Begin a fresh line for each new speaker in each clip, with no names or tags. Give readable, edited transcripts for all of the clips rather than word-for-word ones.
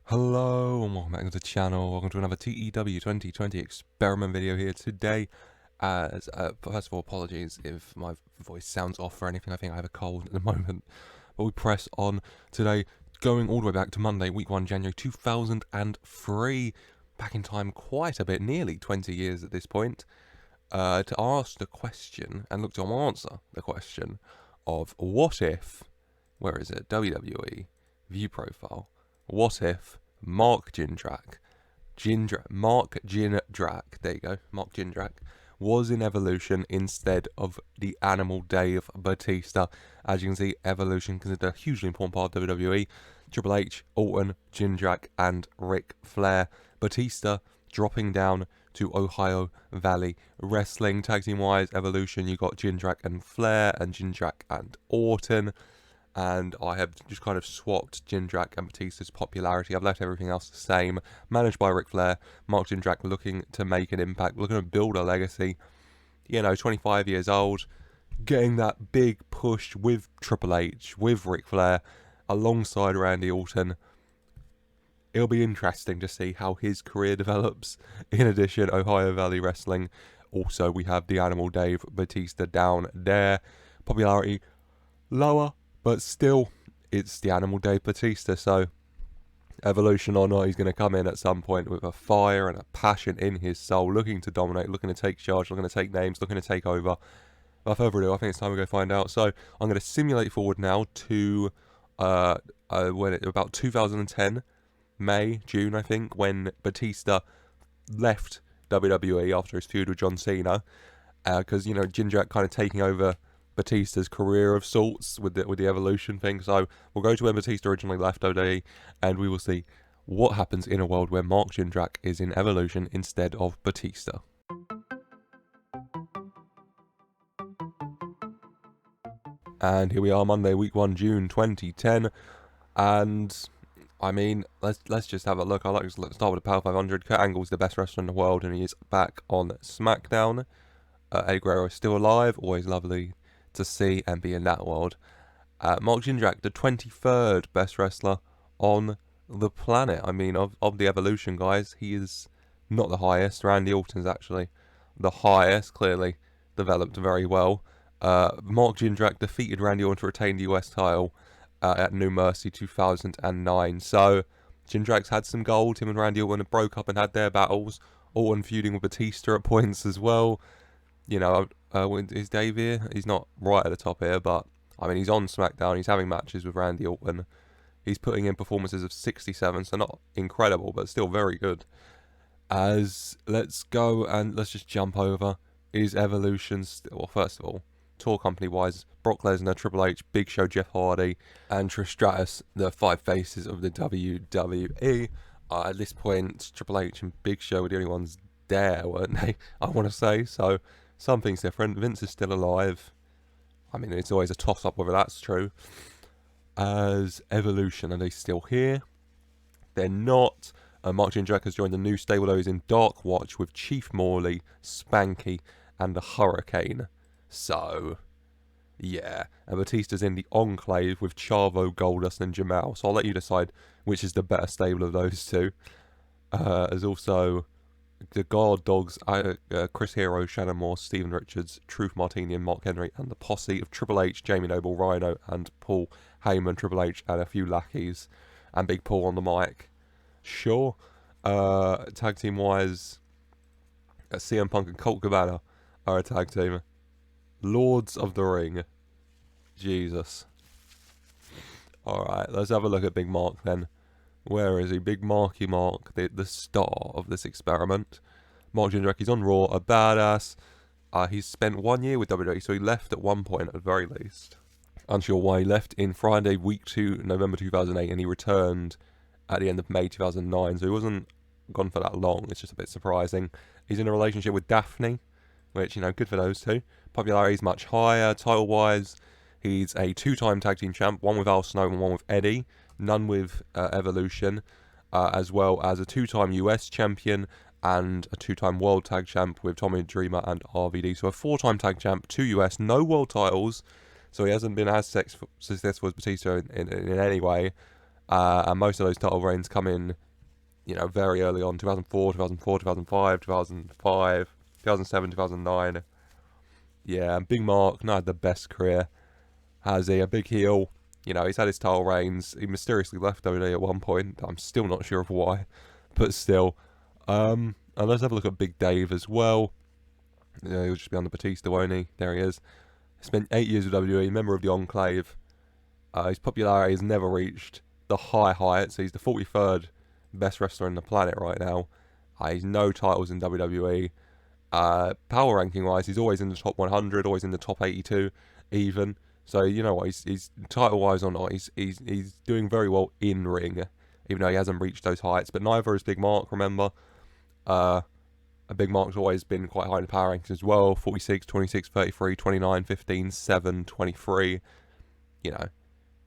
Hello and welcome back to the channel. Welcome to another TEW2020 Experiment video here today. First of all, apologies if my voice sounds off or anything. I think I have a cold at the moment. But we press on today, going all the way back to Monday, week 1, January 2003. Back in time quite a bit, nearly 20 years at this point, to ask the question and look to answer the question of what if, where is it, WWE view profile. What if Mark Jindrak, Mark Jindrak, there you go, Mark Jindrak, was in Evolution instead of the Animal Dave Batista? As you can see, Evolution considered a hugely important part of WWE. Triple H, Orton, Jindrak, and Ric Flair. Batista dropping down to Ohio Valley Wrestling. Tag team wise, Evolution, you got Jindrak and Flair, and Jindrak and Orton. And I have just kind of swapped Jindrak and Batista's popularity. I've left everything else the same. Managed by Ric Flair, Mark Jindrak looking to make an impact, looking to build a legacy. You know, 25 years old, getting that big push with Triple H, with Ric Flair, alongside Randy Orton. It'll be interesting to see how his career develops. In addition, Ohio Valley Wrestling. Also, we have the Animal Dave Batista down there. Popularity lower. But still, it's the Animal Dave Batista, so Evolution or not, he's going to come in at some point with a fire and a passion in his soul, looking to dominate, looking to take charge, looking to take names, looking to take over. Without further ado, I think it's time we go find out. So I'm going to simulate forward now to about 2010, May, June, I think, when Batista left WWE after his feud with John Cena, because you know Jindrak kind of taking over Batista's career of sorts with the Evolution thing. So we'll go to when Batista originally left WWE, and we will see what happens in a world where Mark Jindrak is in Evolution instead of Batista. And here we are, Monday, week 1, June 2010, and I mean, let's just have a look. I like to start with the Power 500. Kurt Angle's the best wrestler in the world, and he is back on SmackDown. Eddie Guerrero is still alive, always lovely to see and be in that world. Mark Jindrak, the 23rd best wrestler on the planet. I mean, of the Evolution guys, he is not the highest. Randy Orton's actually the highest, clearly developed very well. Mark Jindrak defeated Randy Orton to retain the US title at No Mercy 2009. So Jindrak's had some gold. Him and Randy Orton broke up and had their battles. Orton feuding with Batista at points as well. You know, is Dave here? He's not right at the top here, but I mean, he's on SmackDown. He's having matches with Randy Orton. He's putting in performances of 67, so not incredible, but still very good. Let's go and let's just jump over. Is Evolution well, first of all, tour company wise, Brock Lesnar, Triple H, Big Show, Jeff Hardy, and Trish Stratus, the 5 faces of the WWE. At this point, Triple H and Big Show were the only ones there, weren't they? I want to say so. Something's different. Vince is still alive. I mean, it's always a toss-up whether that's true. As Evolution, are they still here? They're not. Mark Jindrak has joined the new stable, though. He's in Dark Watch with Chief Morley, Spanky, and the Hurricane. So, yeah. And Batista's in the Enclave with Chavo, Goldust, and Jamal. So I'll let you decide which is the better stable of those two. There's also the Guard Dogs, Chris Hero, Shannon Moore, Steven Richards, Truth Martini, and Mark Henry, and the posse of Triple H, Jamie Noble, Rhino, and Paul Heyman. Triple H, and a few lackeys, and Big Paul on the mic. Sure. Tag team wise, CM Punk and Colt Cabana are a tag team. Lords of the Ring. Jesus. Alright, let's have a look at Big Mark then. Where is he? Big Marky Mark, the star of this experiment. Mark Jindrak, he's on Raw, a badass. He's spent 1 year with WWE, so he left at one point at the very least. Unsure why he left in Friday, week 2, November 2008, and he returned at the end of May 2009, so he wasn't gone for that long. It's just a bit surprising. He's in a relationship with Daphne, which, you know, good for those two. Popularity is much higher. Title-wise, he's a 2-time tag team champ, one with Al Snow and one with Eddie. None with Evolution, as well as a 2-time US champion and a 2-time world tag champ with Tommy Dreamer and RVD. So a 4-time tag champ, 2 US, no world titles. So he hasn't been as successful as Batista in any way. And most of those title reigns come in, very early on, 2004, 2004, 2005, 2005, 2007, 2009. Yeah, and Big Mark not had the best career, has he? A big heel. He's had his title reigns. He mysteriously left WWE at one point. I'm still not sure of why, but still. And let's have a look at Big Dave as well. He'll just be on the Batista, won't he? There he is. Spent 8 years with WWE, member of the Enclave. His popularity has never reached the high heights. He's the 43rd best wrestler on the planet right now. He's no titles in WWE. Power ranking wise, he's always in the top 100, always in the top 82, even. So you know what, he's title wise or not, he's doing very well in ring, even though he hasn't reached those heights. But neither is Big Mark. Remember, Big Mark's always been quite high in the power rankings as well. 46, 26, 33, 29, 15, 7, 23.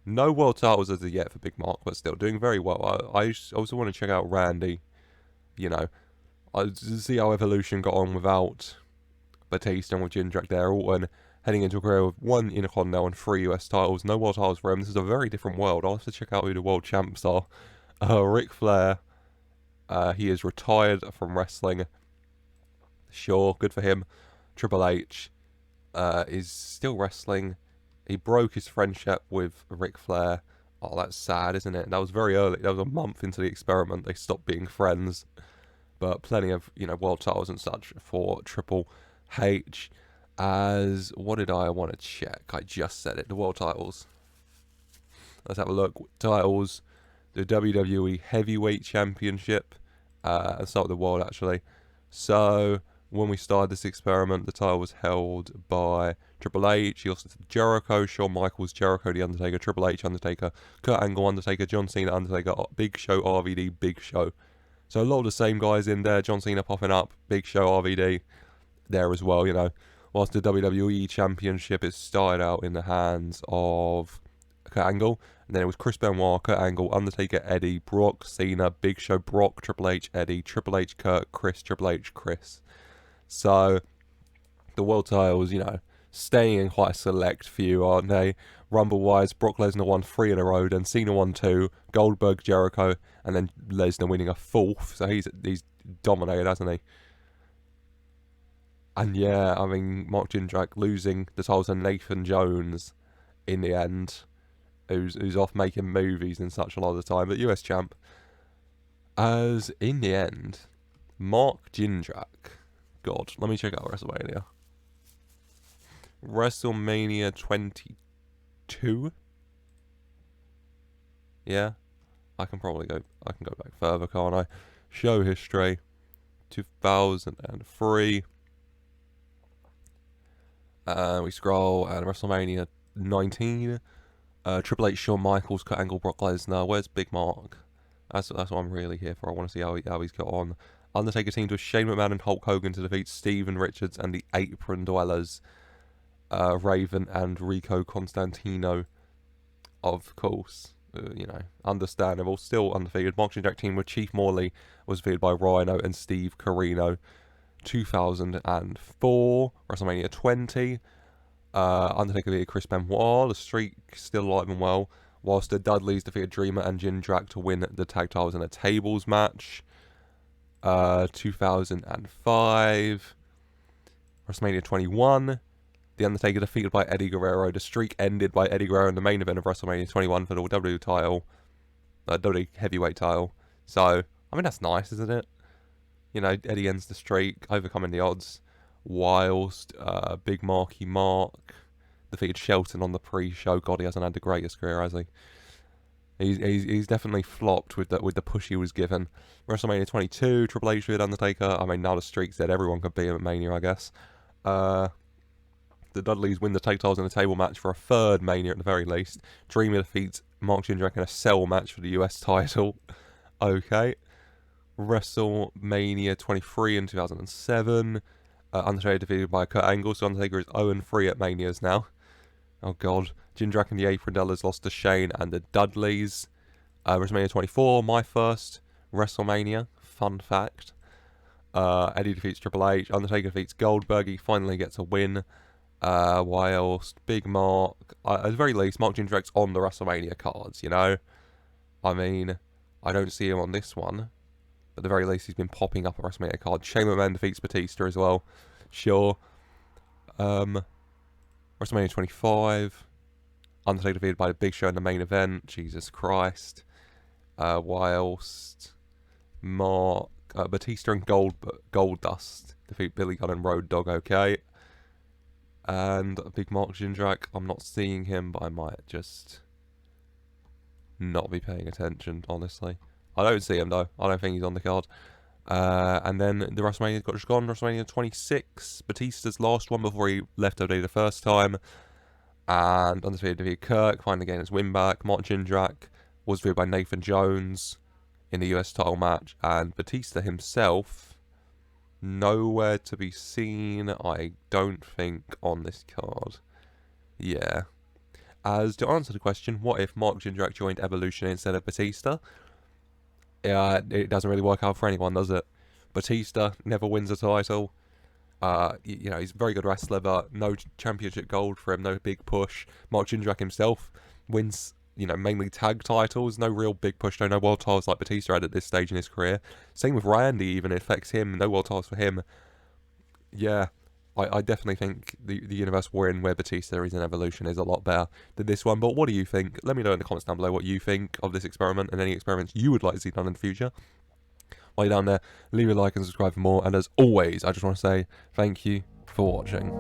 No world titles as of yet for Big Mark, but still doing very well. I also want to check out Randy. I see how Evolution got on without Batista and with Jindrak there. Orton heading into a career with 1 Intercontinental and 3 US titles. No world titles for him. This is a very different world. I'll have to check out who the world champs are. Ric Flair. He is retired from wrestling. Sure, good for him. Triple H is still wrestling. He broke his friendship with Ric Flair. Oh, that's sad, isn't it? That was very early. That was a month into the experiment. They stopped being friends. But plenty of, world titles and such for Triple H. As, what did I want to check? I just said it. The world titles. Let's have a look. Titles. The WWE Heavyweight Championship. Let's start with the world, actually. So, when we started this experiment, the title was held by Triple H. He lost it to Jericho, Shawn Michaels, Jericho, The Undertaker, Triple H, Undertaker, Kurt Angle, Undertaker, John Cena, Undertaker, Big Show, RVD, Big Show. So a lot of the same guys in there. John Cena popping up, Big Show, RVD there as well, Whilst the WWE Championship, it started out in the hands of Kurt Angle. And then it was Chris Benoit, Kurt Angle, Undertaker, Eddie, Brock, Cena, Big Show, Brock, Triple H, Eddie, Triple H, Kurt, Chris, Triple H, Chris. So the world titles, staying in quite a select few, aren't they? Rumble-wise, Brock Lesnar won 3 in a row, then Cena won 2, Goldberg, Jericho, and then Lesnar winning a 4th. So he's dominated, hasn't he? And yeah, Mark Jindrak losing the title to Nathan Jones in the end, who's off making movies and such a lot of the time, but US champ. As in the end, Mark Jindrak. God, let me check out WrestleMania 22. Yeah, I can go back further, can't I? Show history, 2003. We scroll, and WrestleMania 19. Triple H, Shawn Michaels, Kurt Angle, Brock Lesnar. Where's Big Mark? That's what I'm really here for. I want to see how he's got on. Undertaker teamed with Shane McMahon and Hulk Hogan to defeat Steven Richards and the Apron Dwellers, Raven and Rico Constantino. Of course, understandable. Still undefeated. Mark Jindrak team with Chief Morley was defeated by Rhino and Steve Corino. 2004, WrestleMania 20. Undertaker defeated Chris Benoit. The streak still alive and well. Whilst the Dudleys defeated Dreamer and Jindrak to win the tag titles in a tables match. 2005, WrestleMania 21. The Undertaker defeated by Eddie Guerrero. The streak ended by Eddie Guerrero in the main event of WrestleMania 21 for the WWE title, WWE Heavyweight title. So, that's nice, isn't it? Eddie ends the streak, overcoming the odds, whilst Big Marky Mark defeated Shelton on the pre-show. God, he hasn't had the greatest career, has he? He's definitely flopped with the push he was given. WrestleMania 22, Triple H with Undertaker. Now the streak's dead. Everyone could beat him at Mania, I guess. The Dudleys win the tag titles in a table match for a 3rd Mania at the very least. Dreamer defeats Mark Jindrak in a cell match for the US title. Okay. WrestleMania 23 in 2007. Undertaker defeated by Kurt Angle. So Undertaker is 0-3 at Manias now. Oh God. Jindrak and the Apron Dwellers lost to Shane and the Dudleys. WrestleMania 24, my first WrestleMania. Fun fact. Eddie defeats Triple H. Undertaker defeats Goldberg. He finally gets a win. Whilst Big Mark, at the very least, Mark Jindrak's on the WrestleMania cards, I mean, I don't see him on this one. But at the very least, he's been popping up a WrestleMania card. Shane McMahon defeats Batista as well. Sure. WrestleMania 25. Undertaker defeated by the Big Show in the main event. Jesus Christ. Whilst Batista and Goldust defeat Billy Gunn and Road Dogg. Okay. And a big Mark Jindrak. I'm not seeing him, but I might just not be paying attention, honestly. I don't see him, though. I don't think he's on the card. And then the WrestleMania got just gone. WrestleMania 26. Batista's last one before he left WWE the first time. And Undisputed defeated Kirk, finally getting his win back. Mark Jindrak was defeated by Nathan Jones in the US title match. And Batista himself, nowhere to be seen, I don't think, on this card. Yeah. As to answer the question, what if Mark Jindrak joined Evolution instead of Batista? It doesn't really work out for anyone, does it? Batista never wins a title. You know, he's a very good wrestler, but no championship gold for him, no big push. Mark Jindrak himself wins, you know, mainly tag titles, no real big push, no world titles like Batista had at this stage in his career. Same with Randy, even, it affects him, no world titles for him. Yeah, I definitely think the universe we're in where Batista is in Evolution is a lot better than this one. But what do you think? Let me know in the comments down below what you think of this experiment and any experiments you would like to see done in the future. While you're down there, leave a like and subscribe for more. And as always, I just want to say thank you for watching.